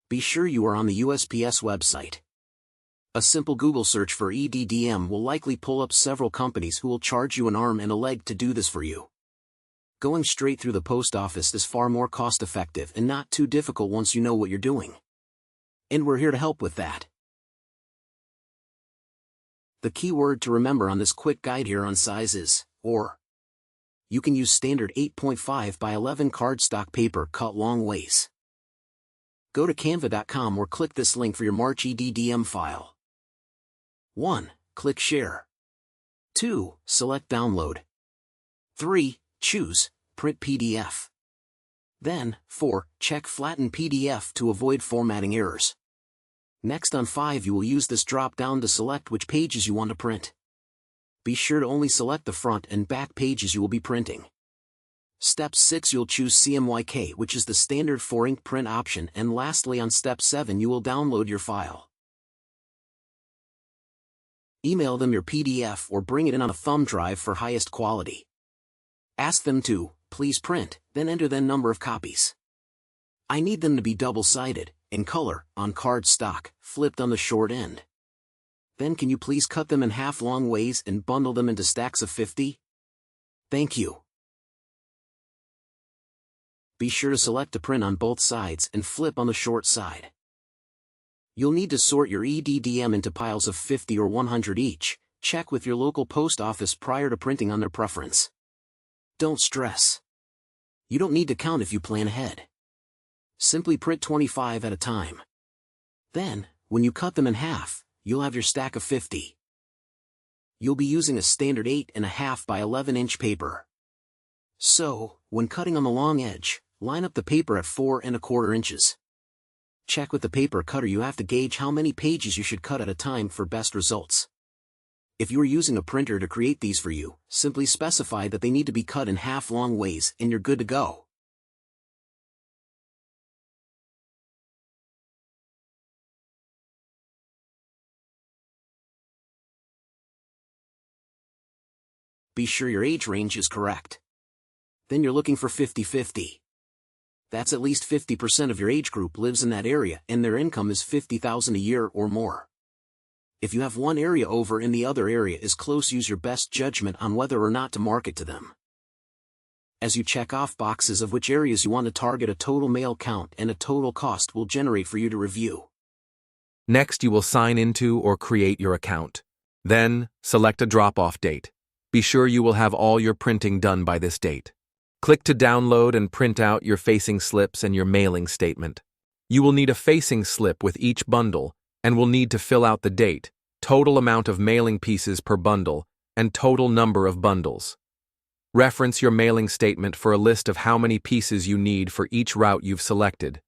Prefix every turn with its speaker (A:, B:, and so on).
A: Be sure you are on the USPS website. A simple Google search for EDDM will likely pull up several companies who will charge you an arm and a leg to do this for you. Going straight through the post office is far more cost-effective and not too difficult once you know what you're doing. And we're here to help with that. The key word to remember on this quick guide here on size is, or. You can use standard 8.5 by 11 cardstock paper cut long ways. Go to canva.com or click this link for your March EDDM file. 1. Click Share. 2. Select Download. 3. Choose Print PDF. Then, 4. Check Flatten PDF to avoid formatting errors. Next on 5 you will use this drop-down to select which pages you want to print. Be sure to only select the front and back pages you will be printing. Step 6 you'll choose CMYK, which is the standard 4-ink print option, and lastly on Step 7 you will download your file. Email them your PDF or bring it in on a thumb drive for highest quality. Ask them to, please print, then enter the number of copies. I need them to be double-sided, in color, on cardstock, flipped on the short end. Then can you please cut them in half long ways and bundle them into stacks of 50? Thank you. Be sure to select to print on both sides and flip on the short side. You'll need to sort your EDDM into piles of 50 or 100 each. Check with your local post office prior to printing on their preference. Don't stress. You don't need to count if you plan ahead. Simply print 25 at a time. Then, when you cut them in half, you'll have your stack of 50. You'll be using a standard 8.5 by 11 inch paper. So, when cutting on the long edge, line up the paper at 4¼ inches. Check with the paper cutter. You have to gauge how many pages you should cut at a time for best results. If you are using a printer to create these for you, simply specify that they need to be cut in half long ways and you're good to go. Be sure your age range is correct. Then you're looking for 50-50. That's at least 50% of your age group lives in that area and their income is $50,000 a year or more. If you have one area over and the other area is close, use your best judgment on whether or not to market to them. As you check off boxes of which areas you want to target, a total mail count and a total cost will generate for you to review.
B: Next, you will sign into or create your account. Then, select a drop-off date. Be sure you will have all your printing done by this date. Click to download and print out your facing slips and your mailing statement. You will need a facing slip with each bundle and will need to fill out the date, total amount of mailing pieces per bundle, and total number of bundles. Reference your mailing statement for a list of how many pieces you need for each route you've selected.